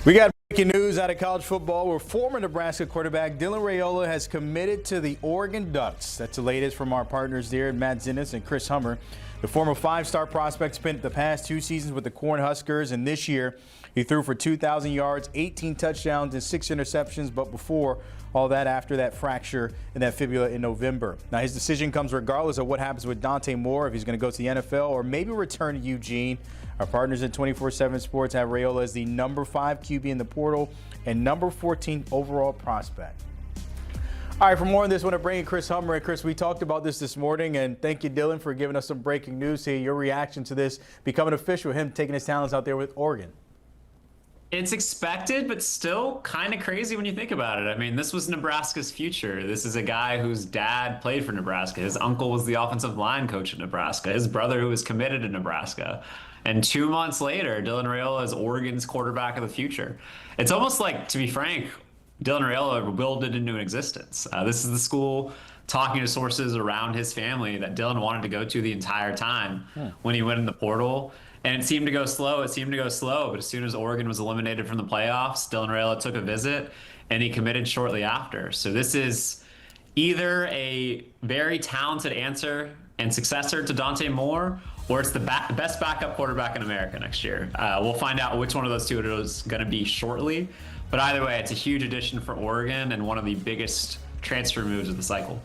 We got breaking news out of college football where former Nebraska quarterback Dylan Raiola has committed to the Oregon Ducks. That's the latest from our partners there, Matt Zinnes and Chris Hummer. The former five-star prospect spent the past 2 seasons with the Cornhuskers, and this year he threw for 2,000 yards, 18 touchdowns, and 6 interceptions. But before all that, after that fracture in that fibula in November. Now his decision comes regardless of what happens with Dante Moore, if he's going to go to the NFL or maybe return to Eugene. Our partners at 24/7 Sports have Raiola as the number 5 QB in the portal and number 14 overall prospect. All right, for more on this, I want to bring in Chris Hummer. And Chris, we talked about this morning, and thank you, Dylan, for giving us some breaking news here. Your reaction to this becoming official, him taking his talents out there with Oregon. It's expected, but still kind of crazy when you think about it. I mean, this was Nebraska's future. This is a guy whose dad played for Nebraska. His uncle was the offensive line coach at Nebraska. His brother who was committed to Nebraska. And 2 months later, Dylan Raiola is Oregon's quarterback of the future. It's almost like, to be frank, Dylan Raiola willed it into existence. This is the school talking to sources around his family that Dylan wanted to go to the entire time when he went in the portal. And it seemed to go slow. But as soon as Oregon was eliminated from the playoffs, Dylan Raiola took a visit and he committed shortly after. So this is either a very talented answer and successor to Dante Moore, or it's the best backup quarterback in America next year. We'll find out which one of those two it is going to be shortly. But either way, it's a huge addition for Oregon and one of the biggest transfer moves of the cycle.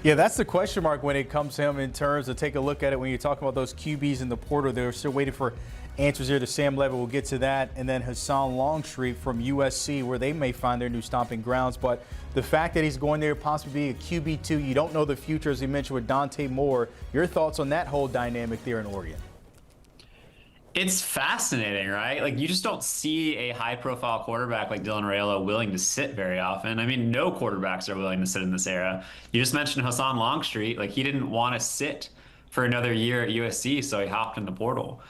Yeah, that's the question mark when it comes to him in terms of take a look at it. When you're talking about those QBs in the portal, they're still waiting for answers here to Sam Levitt. We'll get to that. And then Hassan Longstreet from USC, where they may find their new stomping grounds. But the fact that he's going there possibly be a QB2, you don't know the future, as we mentioned with Dante Moore. Your thoughts on that whole dynamic there in Oregon? It's fascinating, right? Like, you just don't see a high-profile quarterback like Dylan Raiola willing to sit very often. I mean, no quarterbacks are willing to sit in this era. You just mentioned Hassan Longstreet. Like, he didn't want to sit for another year at USC, so he hopped in the portal.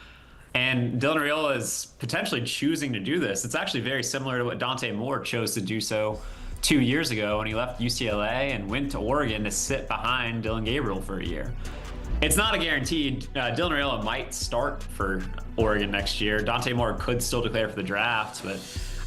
And Dylan Raiola is potentially choosing to do this. It's actually very similar to what Dante Moore chose to do so 2 years ago when he left UCLA and went to Oregon to sit behind Dylan Gabriel for a year. It's not a guaranteed. Dylan Raiola might start for Oregon next year. Dante Moore could still declare for the draft, but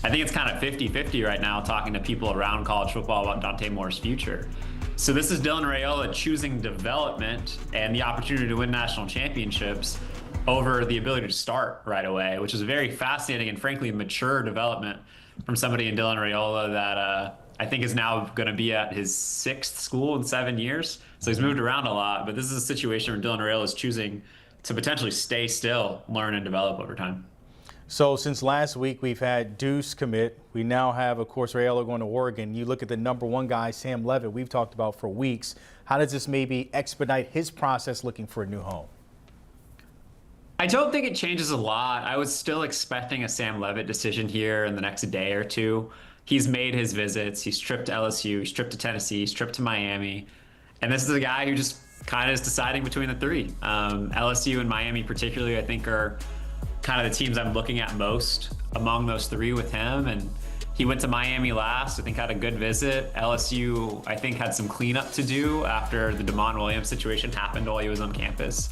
I think it's kind of 50-50 right now talking to people around college football about Dante Moore's future. So this is Dylan Raiola choosing development and the opportunity to win national championships over the ability to start right away, which is a very fascinating and frankly mature development from somebody in Dylan Raiola that I think is now going to be at his 6th school in 7 years. So he's moved around a lot, but this is a situation where Dylan Raiola is choosing to potentially stay still, learn and develop over time. So since last week, we've had Deuce commit. We now have, of course, Raiola going to Oregon. You look at the number 1 guy, Sam Levitt, we've talked about for weeks. How does this maybe expedite his process looking for a new home? I don't think it changes a lot. I was still expecting a Sam Levitt decision here in the next day or two. He's made his visits. He's tripped to LSU. He's tripped to Tennessee. He's tripped to Miami. And this is a guy who just kind of is deciding between the 3. LSU and Miami particularly, I think, are kind of the teams I'm looking at most among those 3 with him. And he went to Miami last. I think had a good visit. LSU, I think, had some cleanup to do after the Damon Williams situation happened while he was on campus.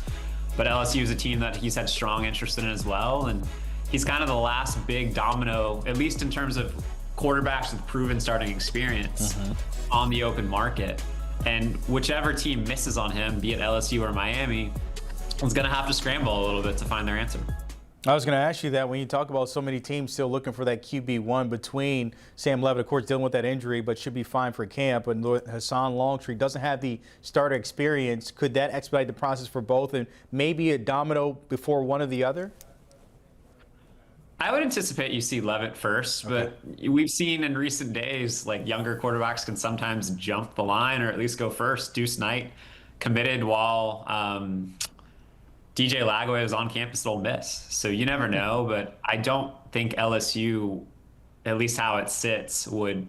But LSU is a team that he's had strong interest in as well. And he's kind of the last big domino, at least in terms of quarterbacks with proven starting experience on the open market. And whichever team misses on him, be it LSU or Miami, is going to have to scramble a little bit to find their answer. I was going to ask you that when you talk about so many teams still looking for that QB1 between Sam Levitt, of course, dealing with that injury, but should be fine for camp. And Hassan Longstreet doesn't have the starter experience. Could that expedite the process for both and maybe a domino before one or the other? I would anticipate you see Levitt first, but we've seen in recent days, like, younger quarterbacks can sometimes jump the line or at least go first. Deuce Knight committed while DJ Lagway was on campus at Ole Miss. So you never know, but I don't think LSU, at least how it sits, would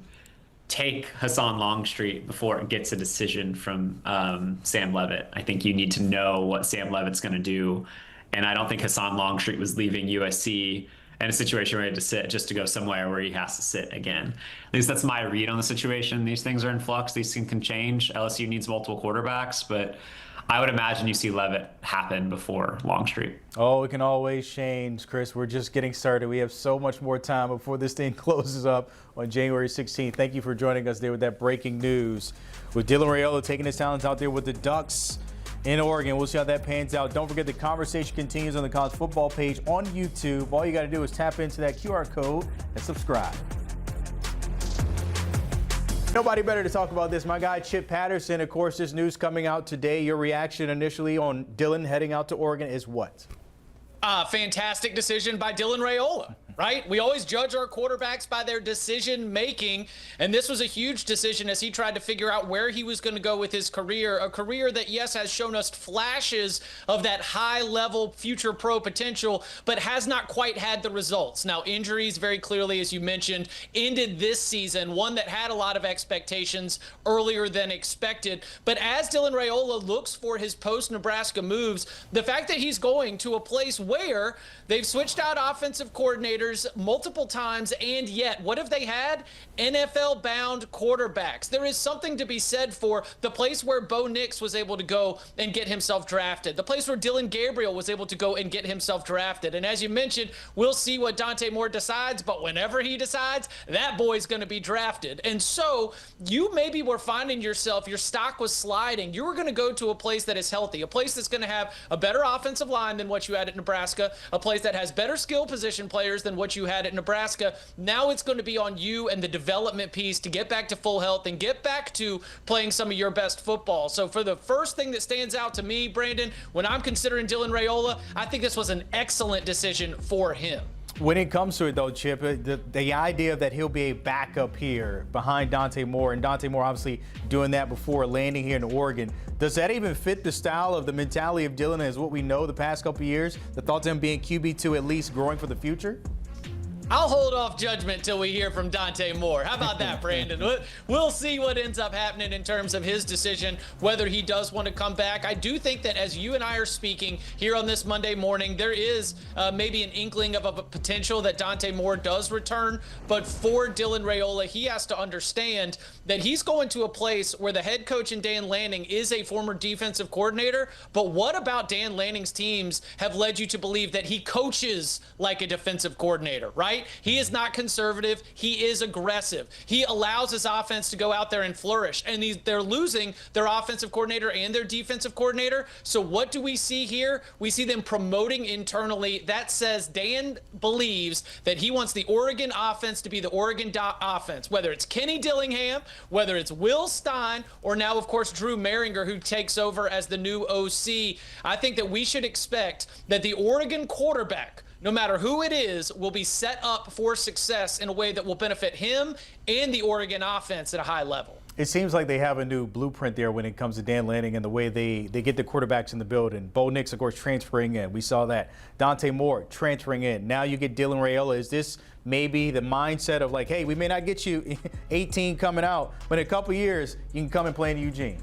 take Hassan Longstreet before it gets a decision from Sam Levitt. I think you need to know what Sam Levitt's going to do. And I don't think Hassan Longstreet was leaving USC in a situation ready to sit just to go somewhere where he has to sit again. At least that's my read on the situation. These things are in flux. These things can change. LSU needs multiple quarterbacks, but I would imagine you see Levitt happen before Longstreet. Oh, it can always change, Chris. We're just getting started. We have so much more time before this thing closes up on January 16th. Thank you for joining us there with that breaking news. With Dylan Raiola taking his talents out there with the Ducks in Oregon. We'll see how that pans out. Don't forget the conversation continues on the college football page on YouTube. All you got to do is tap into that QR code and subscribe. Nobody better to talk about this. My guy, Chip Patterson. Of course, this news coming out today. Your reaction initially on Dylan heading out to Oregon is what? Fantastic decision by Dylan Raiola, right? We always judge our quarterbacks by their decision making, and this was a huge decision as he tried to figure out where he was going to go with his career, a career that, yes, has shown us flashes of that high-level future pro potential, but has not quite had the results. Now, injuries, very clearly, as you mentioned, ended this season, one that had a lot of expectations earlier than expected. But as Dylan Raiola looks for his post-Nebraska moves, the fact that he's going to a place where they've switched out offensive coordinators multiple times, and yet what have they had? NFL-bound quarterbacks. There is something to be said for the place where Bo Nix was able to go and get himself drafted, the place where Dylan Gabriel was able to go and get himself drafted. And as you mentioned, we'll see what Dante Moore decides, but whenever he decides, that boy's going to be drafted. And so you maybe were finding yourself, your stock was sliding. You were going to go to a place that is healthy, a place that's going to have a better offensive line than what you had at Nebraska, a place that has better skill position players than what you had at Nebraska. Now it's going to be on you and the development piece to get back to full health and get back to playing some of your best football. So for the first thing that stands out to me, Brandon, when I'm considering Dylan Raiola, I think this was an excellent decision for him. When it comes to it, though, Chip, the idea that he'll be a backup here behind Dante Moore, and Dante Moore obviously doing that before landing here in Oregon, does that even fit the style of the mentality of Dylan as what we know the past couple of years? The thoughts of him being QB2 at least growing for the future? I'll hold off judgment till we hear from Dante Moore. How about that, Brandon? We'll see what ends up happening in terms of his decision, whether he does want to come back. I do think that as you and I are speaking here on this Monday morning, there is maybe an inkling of a potential that Dante Moore does return. But for Dylan Raiola, he has to understand that he's going to a place where the head coach in Dan Lanning is a former defensive coordinator. But what about Dan Lanning's teams have led you to believe that he coaches like a defensive coordinator, right? He is not conservative. He is aggressive. He allows his offense to go out there and flourish. And they're losing their offensive coordinator and their defensive coordinator. So what do we see here? We see them promoting internally. That says Dan believes that he wants the Oregon offense to be the Oregon offense, whether it's Kenny Dillingham, whether it's Will Stein, or now, of course, Drew Mehringer, who takes over as the new OC. I think that we should expect that the Oregon quarterback, no matter who it is, will be set up for success in a way that will benefit him and the Oregon offense at a high level. It seems like they have a new blueprint there when it comes to Dan Lanning and the way they get the quarterbacks in the building. Bo Nix, of course, transferring in. We saw that. Dante Moore transferring in. Now you get Dylan Raiola. Is this maybe the mindset of like, hey, we may not get you 18 coming out, but in a couple years, you can come and play in Eugene?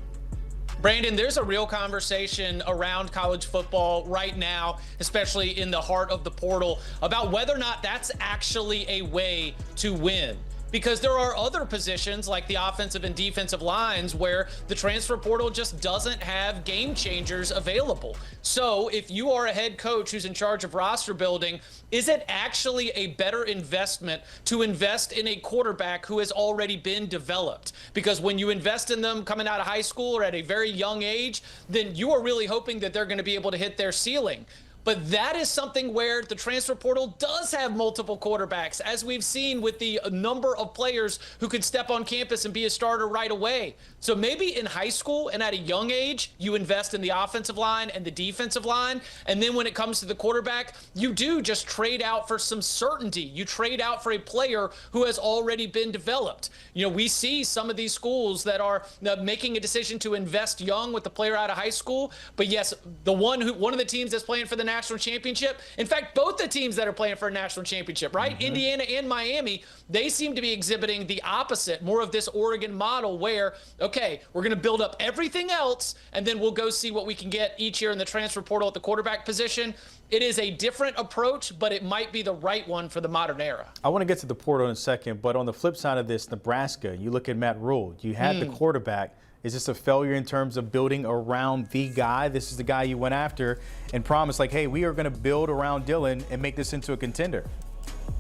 Brandon, there's a real conversation around college football right now, especially in the heart of the portal, about whether or not that's actually a way to win. Because there are other positions like the offensive and defensive lines where the transfer portal just doesn't have game changers available. So if you are a head coach who's in charge of roster building, is it actually a better investment to invest in a quarterback who has already been developed? Because when you invest in them coming out of high school or at a very young age, then you are really hoping that they're going to be able to hit their ceiling. But that is something where the transfer portal does have multiple quarterbacks, as we've seen with the number of players who could step on campus and be a starter right away. So maybe in high school and at a young age, you invest in the offensive line and the defensive line. And then when it comes to the quarterback, you do just trade out for some certainty. You trade out for a player who has already been developed. You know, we see some of these schools that are making a decision to invest young with the player out of high school. But yes, one of the teams that's playing for the national championship, in fact, both the teams that are playing for a national championship, right? Mm-hmm. Indiana and Miami, they seem to be exhibiting the opposite, more of this Oregon model where, okay, we're going to build up everything else, and then we'll go see what we can get each year in the transfer portal at the quarterback position. It is a different approach, but it might be the right one for the modern era. I want to get to the portal in a second, but on the flip side of this, Nebraska, you look at Matt Rule. You had the quarterback. Is this a failure in terms of building around the guy? This is the guy you went after and promised, like, hey, we are going to build around Dylan and make this into a contender.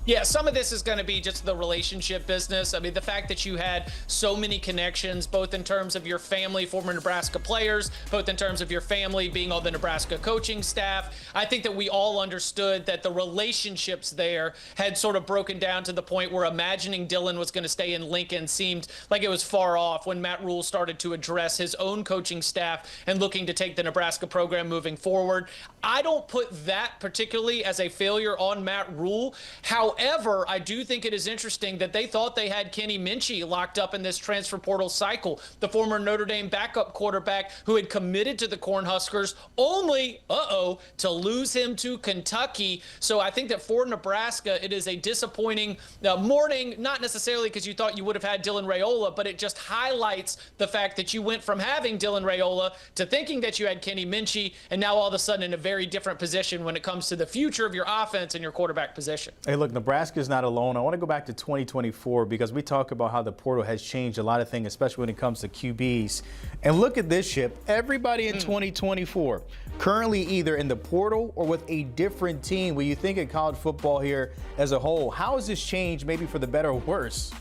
Yeah, some of this is going to be just the relationship business. I mean, the fact that you had so many connections, both in terms of your family, former Nebraska players, both in terms of your family being on the Nebraska coaching staff. I think that we all understood that the relationships there had sort of broken down to the point where imagining Dylan was going to stay in Lincoln seemed like it was far off when Matt Rhule started to address his own coaching staff and looking to take the Nebraska program moving forward. I don't put that particularly as a failure on Matt Rhule. However, I do think it is interesting that they thought they had Kenny Minchey locked up in this transfer portal cycle, the former Notre Dame backup quarterback who had committed to the Cornhuskers, only, to lose him to Kentucky. So I think that for Nebraska, it is a disappointing morning, not necessarily because you thought you would have had Dylan Raiola, but it just highlights the fact that you went from having Dylan Raiola to thinking that you had Kenny Minchey, and now all of a sudden in a very different position when it comes to the future of your offense and your quarterback position. Hey, look, Nebraska's not alone. I want to go back to 2024 because we talk about how the portal has changed a lot of things, especially when it comes to QBs. And look at this, Chip. Everybody in 2024 currently either in the portal or with a different team. When you think of college football here as a whole, how has this changed, maybe for the better or worse?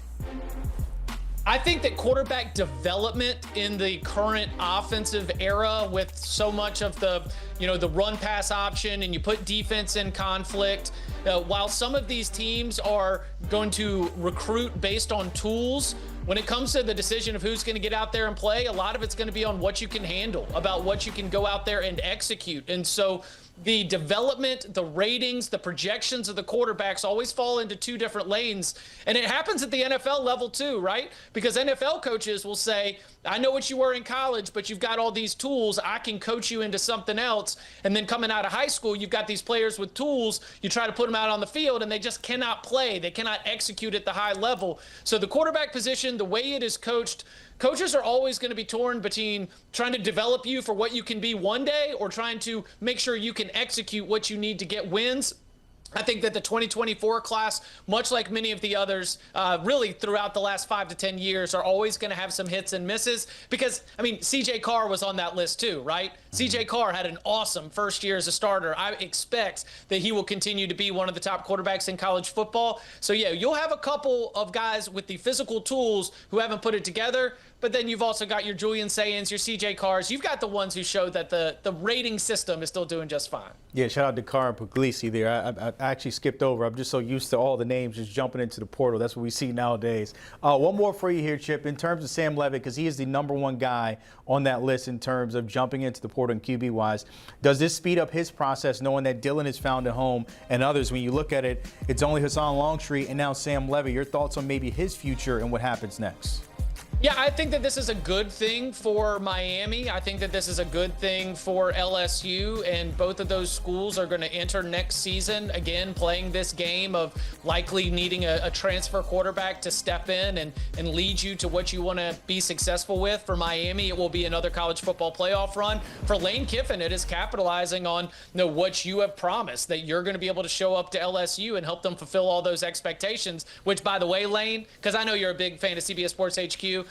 I think that quarterback development in the current offensive era, with so much of the run pass option, and you put defense in conflict, while some of these teams are going to recruit based on tools, when it comes to the decision of who's going to get out there and play, a lot of it's going to be on what you can handle, about what you can go out there and execute. And so the development, the ratings, the projections of the quarterbacks always fall into two different lanes. And it happens at the NFL level too, right? Because NFL coaches will say, I know what you were in college, but you've got all these tools. I can coach you into something else. And then coming out of high school, you've got these players with tools. You try to put them out on the field and they just cannot play. They cannot execute at the high level. So the quarterback position, the way it is coached, coaches are always going to be torn between trying to develop you for what you can be one day or trying to make sure you can execute what you need to get wins. I think that the 2024 class, much like many of the others, really throughout the last 5 to 10 years, are always going to have some hits and misses because, I mean, C.J. Carr was on that list too, right? C.J. Carr had an awesome first year as a starter. I expect that he will continue to be one of the top quarterbacks in college football. So, yeah, you'll have a couple of guys with the physical tools who haven't put it together, but then you've also got your Julian Sayans, your C.J. Carrs. You've got the ones who show that the rating system is still doing just fine. Yeah, shout out to Carr and Puglisi there. I actually skipped over. I'm just so used to all the names just jumping into the portal. That's what we see nowadays. One more for you here, Chip. In terms of Sam Levitt, because he is the #1 guy on that list in terms of jumping into the portal and QB-wise, does this speed up his process knowing that Dylan has found a home and others? When you look at it, it's only Hassan Longstreet and now Sam Levitt. Your thoughts on maybe his future and what happens next? Yeah, I think that this is a good thing for Miami. I think that this is a good thing for LSU, and both of those schools are going to enter next season, again, playing this game of likely needing a transfer quarterback to step in and lead you to what you want to be successful with. For Miami, it will be another college football playoff run. For Lane Kiffin, it is capitalizing on what you have promised, that you're going to be able to show up to LSU and help them fulfill all those expectations, which, by the way, Lane, because I know you're a big fan of CBS Sports HQ,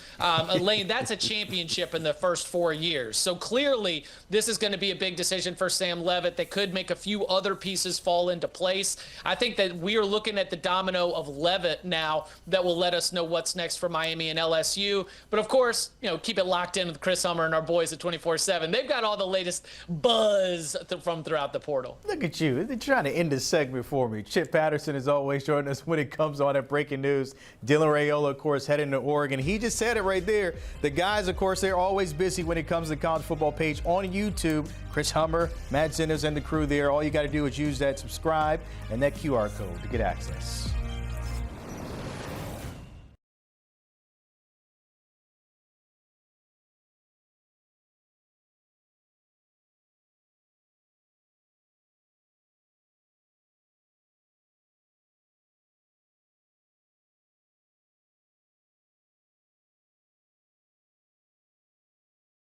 Lane, that's a championship in the first 4 years. So clearly, this is going to be a big decision for Sam Levitt that could make a few other pieces fall into place. I think that we are looking at the domino of Levitt now that will let us know what's next for Miami and LSU. But of course, keep it locked in with Chris Hummer and our boys at 24/7. They've got all the latest buzz from throughout the portal. Look at you. They're trying to end this segment for me. Chip Patterson is always joining us when it comes on at breaking news. Dylan Raiola, of course, heading to Oregon. He just said it right there. The guys, of course, they're always busy when it comes to the college football page on YouTube. Chris Hummer, Matt Zinnes, and the crew there. All you got to do is use that subscribe and that QR code to get access.